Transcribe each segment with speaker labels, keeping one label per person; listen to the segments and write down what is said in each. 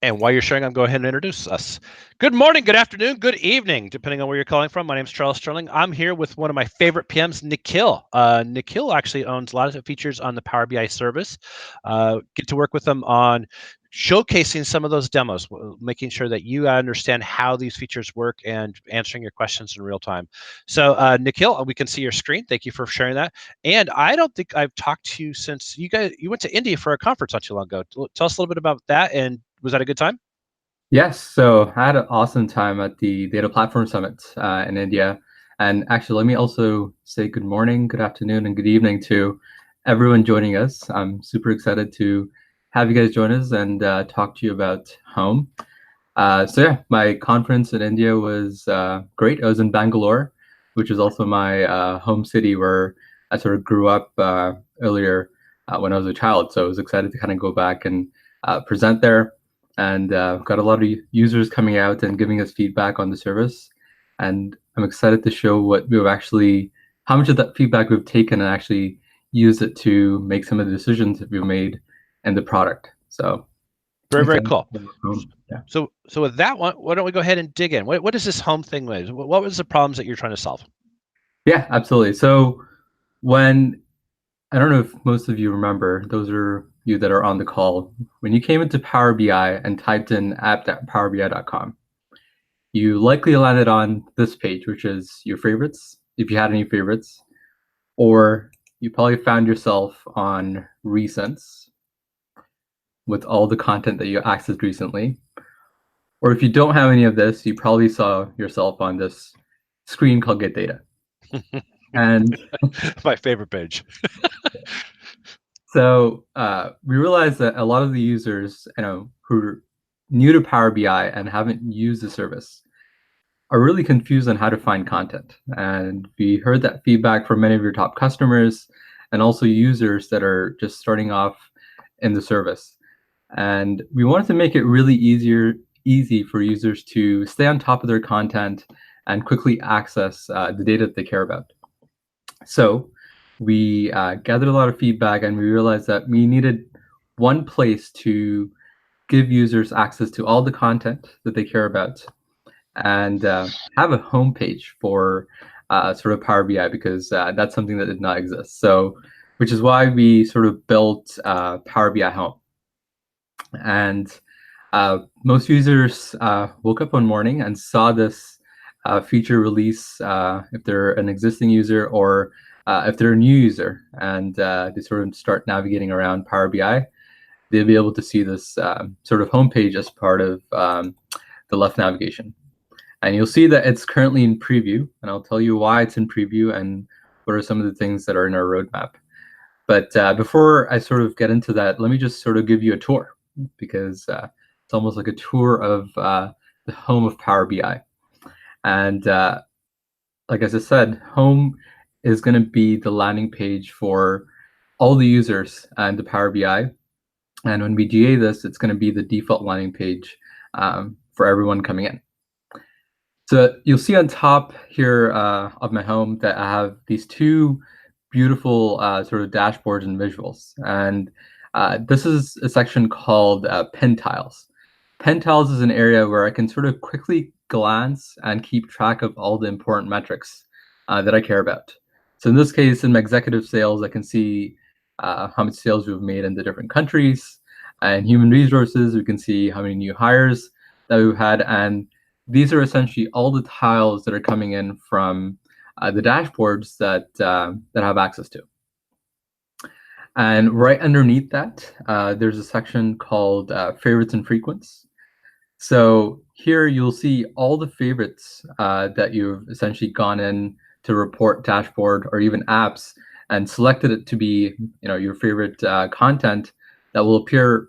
Speaker 1: And while you're sharing, I'm going to go ahead and introduce us. Good morning, good afternoon, good evening, depending on where you're calling from. My name is Charles Sterling. I'm here with one of my favorite PMs, Nikhil. Nikhil actually owns a lot of features on the Power BI service. Get to work with them on showcasing some of those demos, making sure that you understand how these features work and answering your questions in real time. So, Nikhil, we can see your screen. Thank you for sharing that. And I don't think I've talked to you since you went to India for a conference not too long ago. Tell us a little bit about that, and was that a good time?
Speaker 2: Yes, so I had an awesome time at the Data Platform Summit in India. And actually, let me also say good morning, good afternoon, and good evening to everyone joining us. I'm super excited to have you guys join us and talk to you about home. So yeah, my conference in India was great. I was in Bangalore, which is also my home city where I sort of grew up earlier when I was a child. So I was excited to kind of go back and present there, and got a lot of users coming out and giving us feedback on the service. And I'm excited to show what we've actually, how much of that feedback we've taken and actually used it to make some of the decisions that we've made in the product. So
Speaker 1: Very, very
Speaker 2: excited.
Speaker 1: cool.
Speaker 2: Yeah.
Speaker 1: So with that one, why don't we go ahead and dig in? What is this home thing with? What was the problems that you're trying to solve?
Speaker 2: Yeah, absolutely. So when I don't know if most of you remember, those are you that are on the call, when you came into Power BI and typed in app.powerbi.com, you likely landed on this page, which is your favorites, if you had any favorites, or you probably found yourself on recents with all the content that you accessed recently. Or if you don't have any of this, you probably saw yourself on this screen called Get Data. And
Speaker 1: My favorite page.
Speaker 2: so we realized that a lot of the users, who are new to Power BI and haven't used the service, are really confused on how to find content. And we heard that feedback from many of your top customers and also users that are just starting off in the service. And we wanted to make it really easy for users to stay on top of their content and quickly access the data that they care about. So we gathered a lot of feedback, and we realized that we needed one place to give users access to all the content that they care about, and have a homepage for sort of Power BI, because that's something that did not exist. So, which is why we sort of built Power BI Home. And most users woke up one morning and saw this feature release, if they're an existing user or if they're a new user, and they sort of start navigating around Power BI, they'll be able to see this sort of homepage as part of the left navigation. And you'll see that it's currently in preview, and I'll tell you why it's in preview and what are some of the things that are in our roadmap. But before I sort of get into that, let me just sort of give you a tour, because it's almost like a tour of the home of Power BI. And like as I said, home is going to be the landing page for all the users and the Power BI. And when we GA this, it's going to be the default landing page for everyone coming in. So you'll see on top here of my home that I have these two beautiful sort of dashboards and visuals. And this is a section called Pen Tiles. Pen Tiles is an area where I can sort of quickly glance and keep track of all the important metrics that I care about. So in this case, in my executive sales, I can see how much sales we've made in the different countries. And human resources, we can see how many new hires that we've had. And these are essentially all the tiles that are coming in from the dashboards that have access to. And right underneath that, there's a section called favorites and frequents. So here you'll see all the favorites that you've essentially gone in to report dashboard or even apps and selected it to be your favorite content that will appear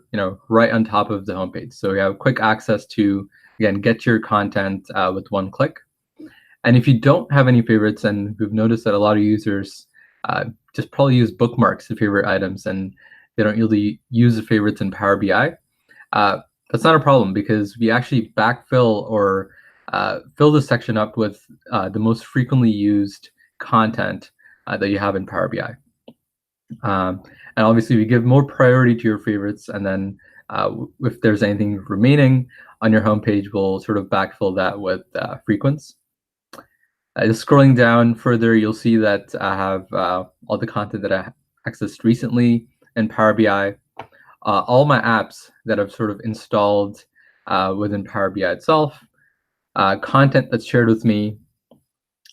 Speaker 2: right on top of the homepage. So you have quick access to, again, get your content with one click. And if you don't have any favorites, and we've noticed that a lot of users just probably use bookmarks to favorite items, and they don't really use the favorites in Power BI, that's not a problem, because we actually backfill or fill this section up with the most frequently used content that you have in Power BI. And obviously, we give more priority to your favorites, and then If there's anything remaining on your homepage, we'll sort of backfill that with frequents. Just scrolling down further, you'll see that I have all the content that I accessed recently in Power BI, all my apps that I've sort of installed within Power BI itself, content that's shared with me.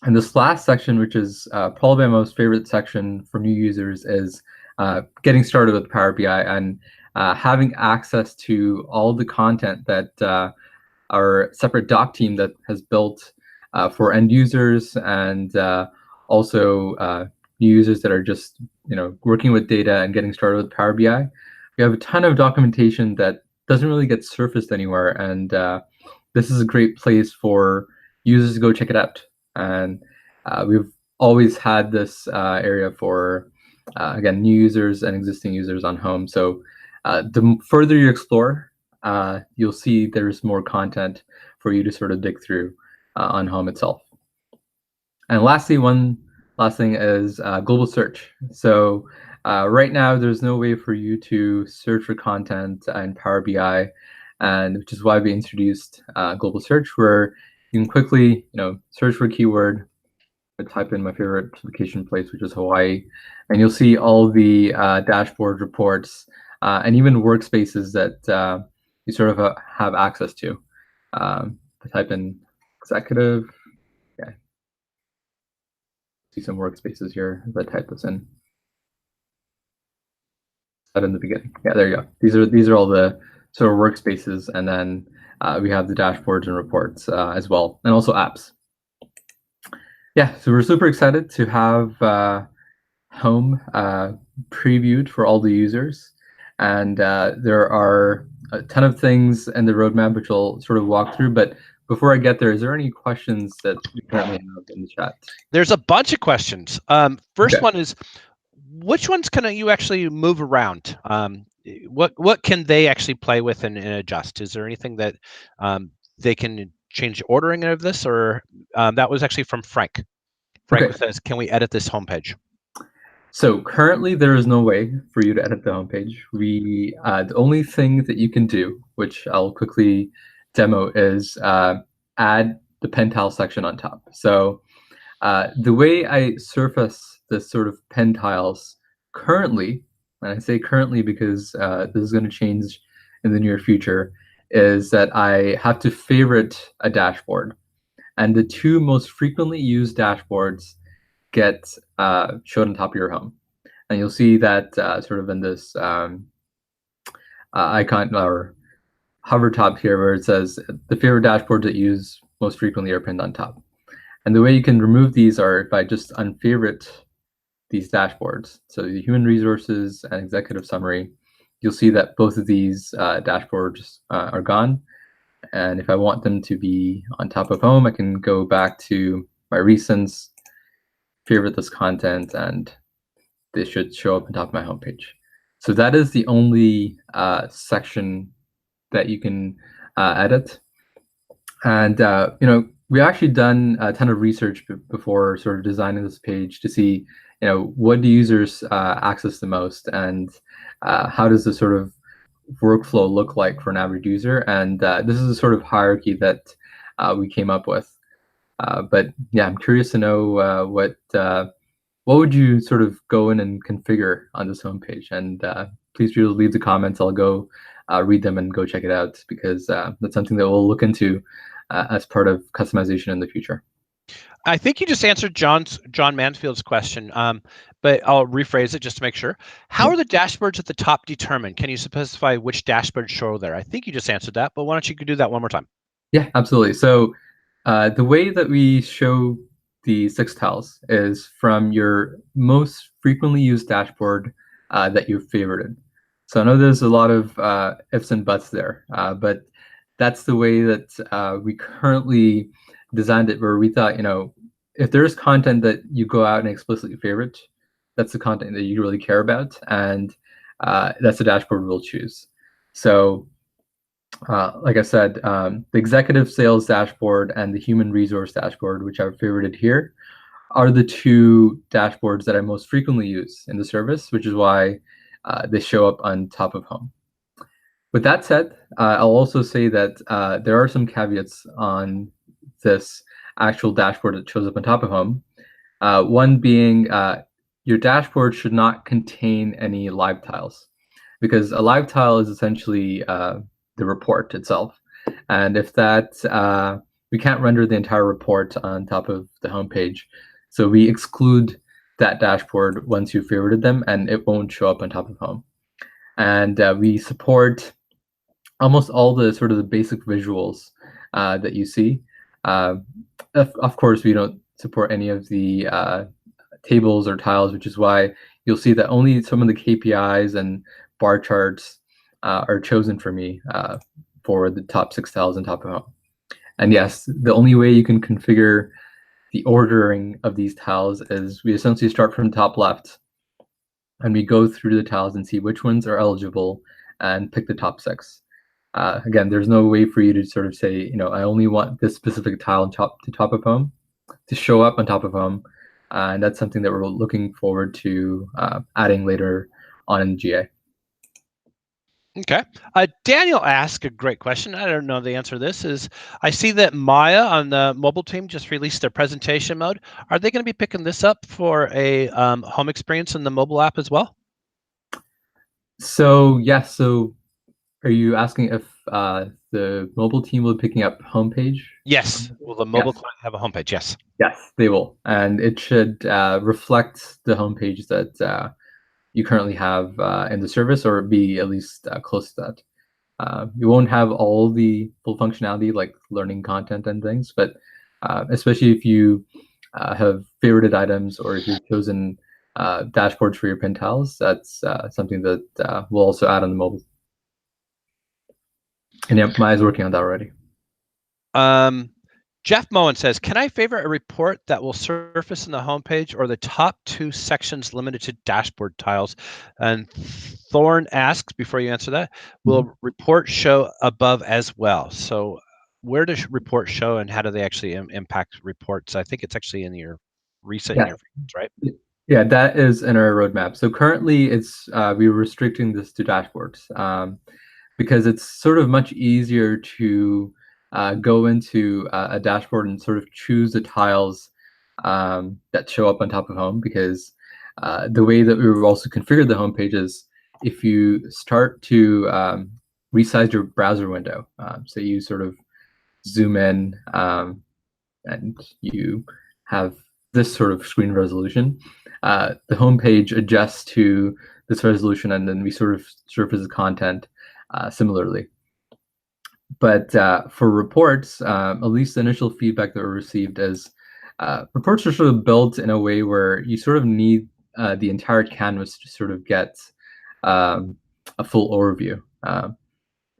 Speaker 2: And this last section, which is probably my most favorite section for new users, is getting started with Power BI and having access to all the content that our separate doc team that has built for end users and also new users that are just working with data and getting started with Power BI. We have a ton of documentation that doesn't really get surfaced anywhere, and this is a great place for users to go check it out. And we've always had this area for again, new users and existing users on Home. So the further you explore, you'll see there's more content for you to sort of dig through on Home itself. And lastly, one last thing is global search. So right now, there's no way for you to search for content in Power BI, and which is why we introduced global search, where you can quickly search for a keyword. I type in my favorite vacation place, which is Hawaii, and you'll see all the dashboard reports and even workspaces that you sort of have access to. I type in executive. Yeah, see some workspaces here as I type this in. That in the beginning. Yeah, there you go. These are all the sort of workspaces, and then we have the dashboards and reports as well, and also apps. Yeah, so we're super excited to have Home previewed for all the users, and there are a ton of things in the roadmap which we'll sort of walk through. But before I get there, is there any questions that we currently have in the chat?
Speaker 1: There's a bunch of questions. First one is, which ones can you actually move around? What can they actually play with and adjust? Is there anything that they can change the ordering of this? Or that was actually from Frank. Frank says, can we edit this homepage?
Speaker 2: So currently there is no way for you to edit the homepage. We the only thing that you can do, which I'll quickly demo, is add the pen tile section on top. So the way I surface this sort of pen tiles currently, and I say currently because this is going to change in the near future, is that I have to favorite a dashboard. And the two most frequently used dashboards get showed on top of your home. And you'll see that sort of in this icon or hover top here where it says the favorite dashboards that you use most frequently are pinned on top. And the way you can remove these are by just unfavorite these dashboards. So the human resources and executive summary, you'll see that both of these dashboards are gone. And if I want them to be on top of Home, I can go back to my recents, favorite this content, and they should show up on top of my homepage. So that is the only section that you can edit. And we actually done a ton of research before sort of designing this page to see what do users access the most, and how does the sort of workflow look like for an average user. And this is a sort of hierarchy that we came up with. But yeah, I'm curious to know what would you sort of go in and configure on this homepage? And please do leave the comments. I'll go read them and go check it out, because that's something that we'll look into as part of customization in the future.
Speaker 1: I think you just answered John Mansfield's question, but I'll rephrase it just to make sure. How are the dashboards at the top determined? Can you specify which dashboards show there? I think you just answered that, but why don't you do that one more time?
Speaker 2: Yeah, absolutely. So the way that we show the 6 tiles is from your most frequently used dashboard that you've favorited. So I know there's a lot of ifs and buts there, but that's the way that we currently designed it, where we thought, if there's content that you go out and explicitly favorite, that's the content that you really care about, and that's the dashboard we'll choose. So like I said, the executive sales dashboard and the human resource dashboard, which I've favorited here, are the two dashboards that I most frequently use in the service, which is why they show up on top of Home. With that said, I'll also say that there are some caveats on this actual dashboard that shows up on top of home. One being your dashboard should not contain any live tiles, because a live tile is essentially the report itself. And if that, we can't render the entire report on top of the homepage. So we exclude that dashboard once you favorited them, and it won't show up on top of home. And we support almost all the sort of the basic visuals that you see. Uh, of course, we don't support any of the tables or tiles, which is why you'll see that only some of the KPIs and bar charts are chosen for me for the top 6 tiles on top of home. And yes, the only way you can configure the ordering of these tiles is we essentially start from the top left and we go through the tiles and see which ones are eligible and pick the top 6. Again, there's no way for you to sort of say, I only want this specific tile on top of home to show up on top of home. And that's something that we're looking forward to adding later on in GA.
Speaker 1: Okay. Daniel asked a great question. I don't know the answer to this. Is I see that Maya on the mobile team just released their presentation mode. Are they going to be picking this up for a home experience in the mobile app as well?
Speaker 2: So yes. So are you asking if the mobile team will be picking up homepage?
Speaker 1: Yes. Will the mobile client have a homepage? Yes.
Speaker 2: Yes, they will, and it should reflect the homepage that you currently have in the service, or be at least close to that. You won't have all the full functionality like learning content and things, but especially if you have favorited items or if you've chosen dashboards for your pin tiles, that's something that we'll also add on the mobile. And yeah, Maya's working on that already.
Speaker 1: Jeff Moen says, can I favorite a report that will surface in the homepage or the top 2 sections limited to dashboard tiles? And Thorn asks, before you answer that, will report show above as well? So where does report show and how do they actually impact reports? I think it's actually in your recent interface, right?
Speaker 2: Yeah, that is in our roadmap. So currently it's we're restricting this to dashboards because it's sort of much easier to go into a dashboard and sort of choose the tiles that show up on top of home, because the way that we've also configured the home page is if you start to resize your browser window, so you sort of zoom in and you have this sort of screen resolution, the home page adjusts to this resolution, and then we sort of surface the content similarly. But for reports, at least the initial feedback that we received is reports are sort of built in a way where you sort of need the entire canvas to sort of get a full overview.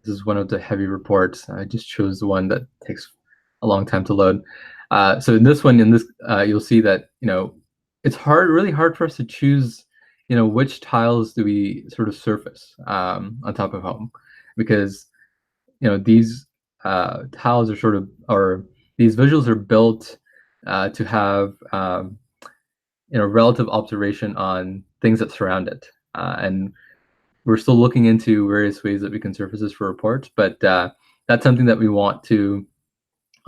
Speaker 2: This is one of the heavy reports. I just chose the one that takes a long time to load. So in this one, you'll see that it's really hard for us to choose which tiles do we sort of surface on top of home, because these tiles are sort of, or these visuals are built to have relative observation on things that surround it, and we're still looking into various ways that we can surface this for reports, but that's something that we want to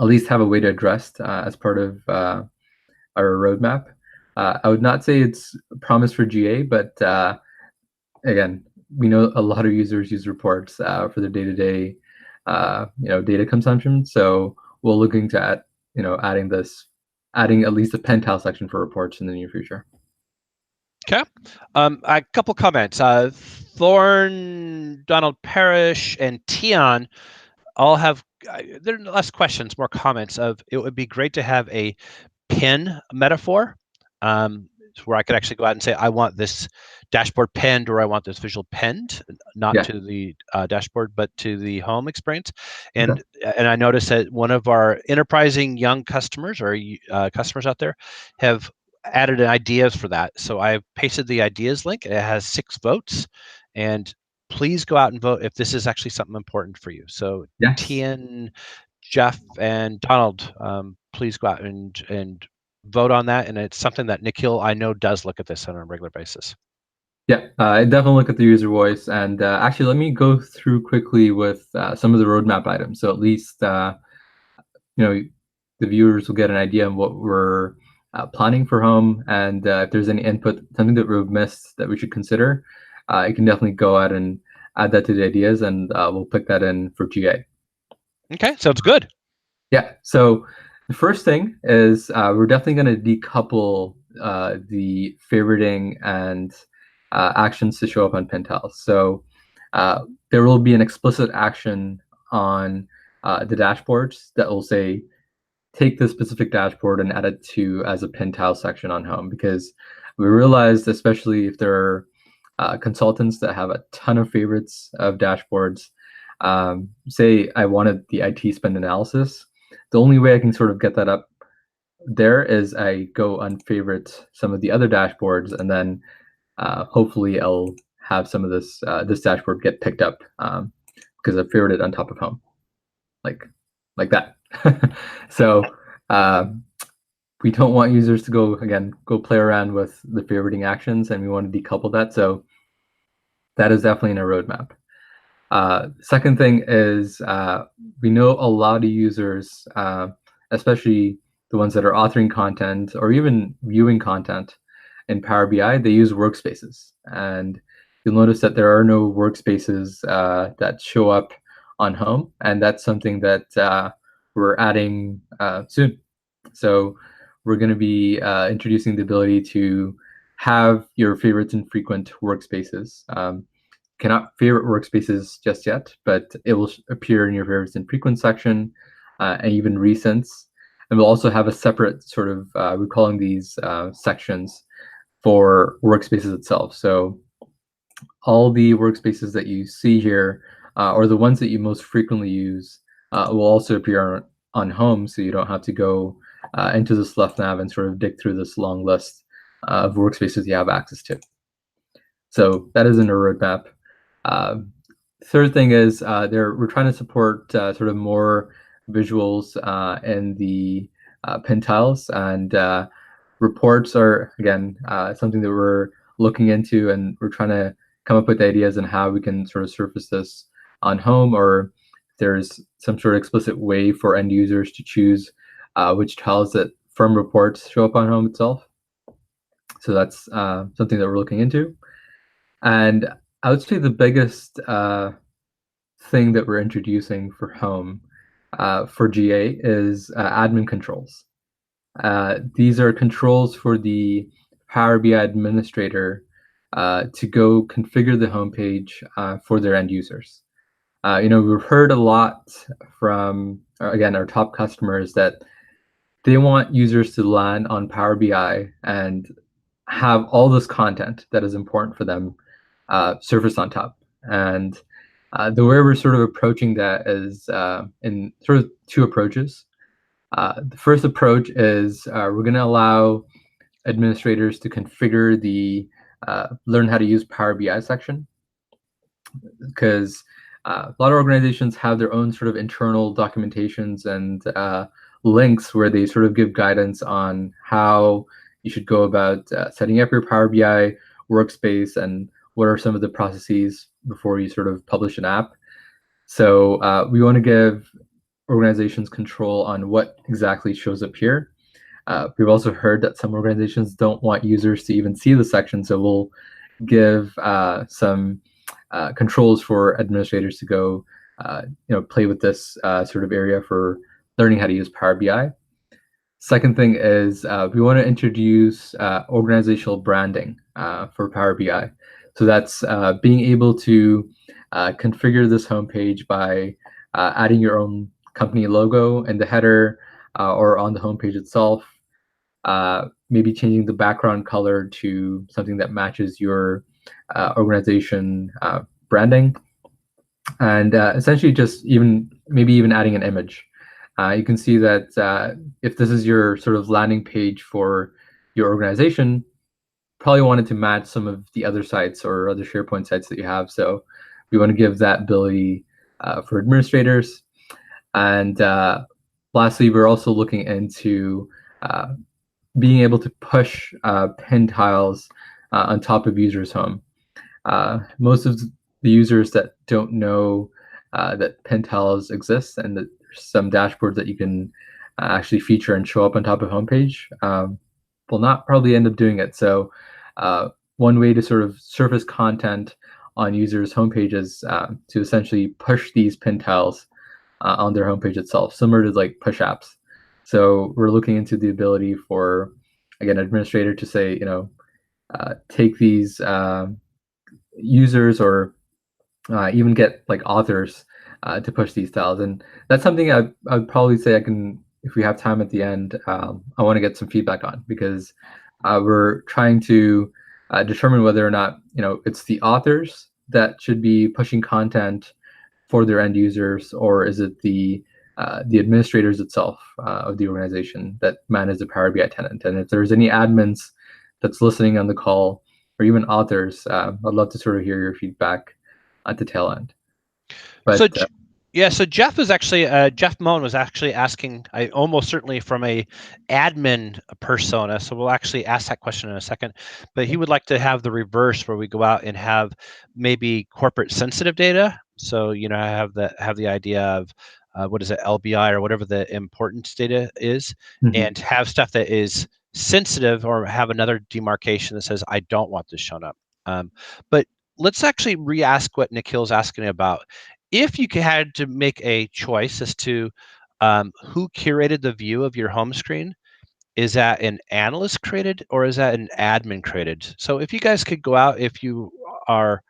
Speaker 2: at least have a way to address as part of our roadmap. I would not say it's a promise for GA, but again, we know a lot of users use reports for their day-to-day data consumption. So we're looking to adding at least a pen tile section for reports in the near future.
Speaker 1: Okay. A couple comments. Thorn, Donald Parrish, and Tion all have, they're less questions, more comments of it would be great to have a pin metaphor, where I could actually go out and say, I want this dashboard pinned, or I want this visual pinned, not to the dashboard, but to the home experience. And I noticed that one of our enterprising young customers, or customers out there, have added ideas for that. So I've pasted the ideas link. It has 6 votes, and please go out and vote if this is actually something important for you. So Tian, Jeff, and Donald, please go out and vote on that. And it's something that Nikhil, I know, does look at this on a regular basis.
Speaker 2: Yeah, I definitely look at the user voice. And actually, let me go through quickly with some of the roadmap items. So at least you know the viewers will get an idea of what we're planning for home, and if there's any input, something that we've missed that we should consider, you can definitely go out and add that to the ideas, and we'll pick that in for GA.
Speaker 1: Okay, sounds good.
Speaker 2: Yeah. So the first thing is we're definitely going to decouple the favoriting and actions to show up on pin tiles. So there will be an explicit action on the dashboards that will say take this specific dashboard and add it to as a pin tile section on home, because we realized, especially if there are consultants that have a ton of favorites of dashboards, say I wanted the IT spend analysis, the only way I can sort of get that up there is I go unfavorite some of the other dashboards, and then hopefully I'll have some of this dashboard get picked up because I favorited on top of home, like like that. So uh, we don't want users to go play around with the favoriting actions, and we want to decouple that. So that is definitely in a roadmap. Second thing is we know a lot of users, especially the ones that are authoring content or even viewing content in Power BI, they use workspaces. And you'll notice that there are no workspaces that show up on home. And that's something that we're adding soon. So we're going to be introducing the ability to have your favorites and frequent workspaces. Cannot favorite workspaces just yet, but it will appear in your favorites and frequent section, and even recents. And we'll also have a separate sort of, we're calling these sections for workspaces itself. So all the workspaces that you see here, or the ones that you most frequently use, will also appear on home, so you don't have to go into this left nav and sort of dig through this long list of workspaces you have access to. So that is in a roadmap. Uh, Third thing is we're trying to support sort of more visuals in the pin tiles, and reports are again something that we're looking into, and we're trying to come up with ideas on how we can sort of surface this on home, or if there's some sort of explicit way for end users to choose which tiles that from reports show up on home itself. So that's something that we're looking into. And I would say the biggest thing that we're introducing for home for GA is admin controls. These are controls for the Power BI administrator to go configure the homepage for their end users. We've heard a lot from, again, our top customers that they want users to land on Power BI and have all this content that is important for them surface on top. And the way we're sort of approaching that is in sort of two approaches. The first approach is we're going to allow administrators to configure the learn how to use Power BI section, because a lot of organizations have their own sort of internal documentations and links where they sort of give guidance on how you should go about setting up your Power BI workspace and what are some of the processes before you sort of publish an app. So we want to give organizations control on what exactly shows up here. We've also heard that some organizations don't want users to even see the section, so we'll give some controls for administrators to go, play with this sort of area for learning how to use Power BI. Second thing is we want to introduce organizational branding for Power BI. So that's being able to configure this homepage by adding your own company logo in the header or on the homepage itself. Maybe changing the background color to something that matches your organization branding, and essentially just maybe even adding an image. You can see that if this is your sort of landing page for your organization, probably wanted to match some of the other sites or other SharePoint sites that you have. So we want to give that ability for administrators. And lastly, we're also looking into being able to push pin tiles on top of users' home. Most of the users that don't know that pin tiles exist and that there's some dashboards that you can actually feature and show up on top of homepage will not probably end up doing it. So one way to sort of surface content on users' homepages to essentially push these pin tiles on their homepage itself, similar to like push apps. So we're looking into the ability for, again, administrator to say, take these users or even get like authors to push these styles. And that's something I'd probably say I can, if we have time at the end, I want to get some feedback on because we're trying to determine whether or not, it's the authors that should be pushing content for their end users, or is it the administrators itself of the organization that manage the Power BI tenant? And if there's any admins that's listening on the call, or even authors, I'd love to sort of hear your feedback at the tail end. But
Speaker 1: So yeah, so Jeff is actually Jeff Moen was actually asking, I almost certainly from a admin persona. So we'll actually ask that question in a second. But he would like to have the reverse, where we go out and have maybe corporate sensitive data. So I have the idea of what is it, LBI or whatever the importance data is, and have stuff that is sensitive, or have another demarcation that says I don't want this shown up. But let's actually re-ask what Nikhil's asking about. If you had to make a choice as to who curated the view of your home screen, is that an analyst created or is that an admin created? So if you guys could go out, if you are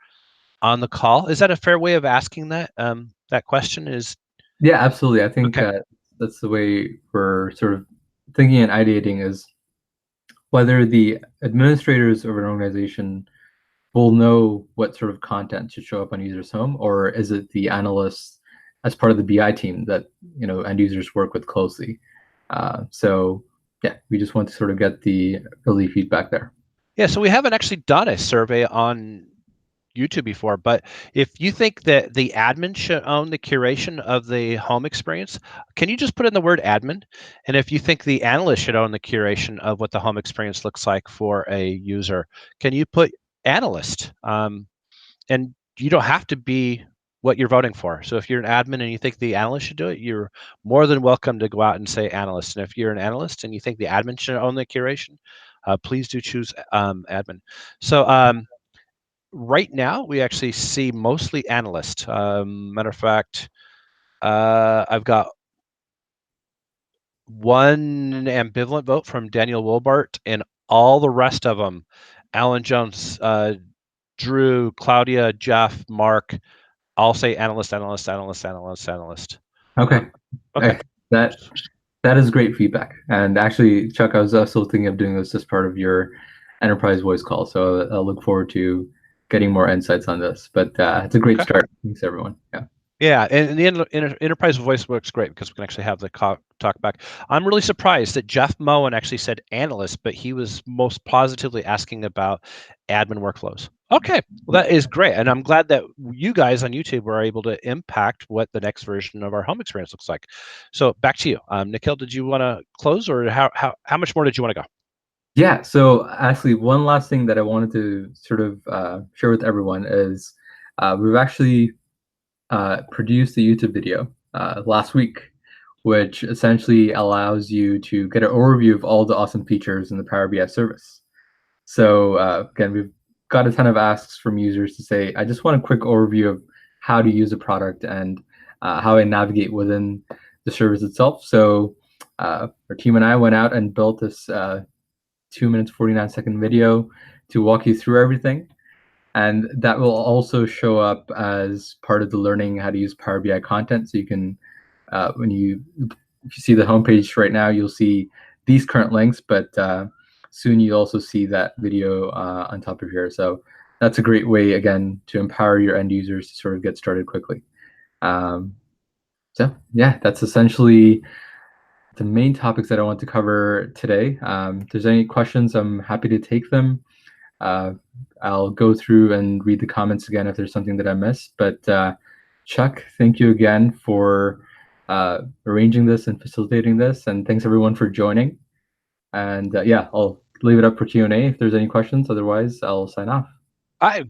Speaker 1: on the call, is that a fair way of asking that? That question is.
Speaker 2: yeah, absolutely. I think
Speaker 1: Okay.
Speaker 2: that's the way we're sort of thinking and ideating, is whether the administrators of an organization will know what sort of content should show up on users' home, or is it the analysts as part of the BI team that end users work with closely? So yeah, we just want to sort of get the early feedback there.
Speaker 1: Yeah, so we haven't actually done a survey on YouTube before, but if you think that the admin should own the curation of the home experience, can you just put in the word admin? And if you think the analyst should own the curation of what the home experience looks like for a user, can you put analyst? And you don't have to be what you're voting for. So if you're an admin and you think the analyst should do it, you're more than welcome to go out and say analyst. And if you're an analyst and you think the admin should own the curation, please do choose admin. So right now, we actually see mostly analyst. Matter of fact, I've got one ambivalent vote from Daniel Wolbart, and all the rest of them, Alan Jones, Drew, Claudia, Jeff, Mark, all say analyst, analyst, analyst, analyst, analyst.
Speaker 2: Okay.
Speaker 1: Okay.
Speaker 2: That that is great feedback. And actually, Chuck, I was also thinking of doing this as part of your enterprise voice call. So I'll look forward to getting more insights on this. But it's a great
Speaker 1: Okay.
Speaker 2: start. Thanks, everyone. Yeah.
Speaker 1: Yeah, and the enterprise voice works great because we can actually have the talk back. I'm really surprised that Jeff Moen actually said analyst, but he was most positively asking about admin workflows. Okay, well, that is great, and I'm glad that you guys on YouTube were able to impact what the next version of our home experience looks like. So back to you, Nikhil. Did you want to close, or how much more did you want to go?
Speaker 2: Yeah. So actually, one last thing that I wanted to sort of share with everyone is we've actually produced a YouTube video last week, which essentially allows you to get an overview of all the awesome features in the Power BI service. So again, we've got a ton of asks from users to say, I just want a quick overview of how to use a product and how I navigate within the service itself. So our team and I went out and built this 2 minutes 49-second video to walk you through everything. And that will also show up as part of the learning how to use Power BI content. So you can, if you see the homepage right now, you'll see these current links, but soon you'll also see that video on top of here. So that's a great way, again, to empower your end users to sort of get started quickly. So yeah, that's essentially the main topics that I want to cover today. If there's any questions, I'm happy to take them. I'll go through and read the comments again if there's something that I missed. But Chuck, thank you again for arranging this and facilitating this. And thanks everyone for joining. And yeah, I'll leave it up for Q&A if there's any questions. Otherwise, I'll sign off.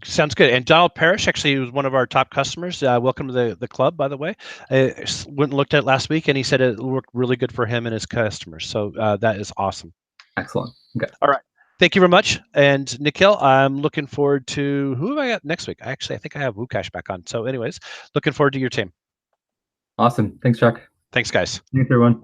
Speaker 1: Sounds good. And Donald Parrish actually was one of our top customers. Welcome to the club, by the way. I went and looked at it last week, and he said it worked really good for him and his customers. So that is awesome.
Speaker 2: Excellent. Okay.
Speaker 1: All right. Thank you very much. And Nikhil, I'm looking forward to who have I got next week? Actually, I think I have Wukash back on. So anyways, looking forward to your team.
Speaker 2: Awesome. Thanks, Chuck.
Speaker 1: Thanks, guys.
Speaker 2: Thanks, everyone.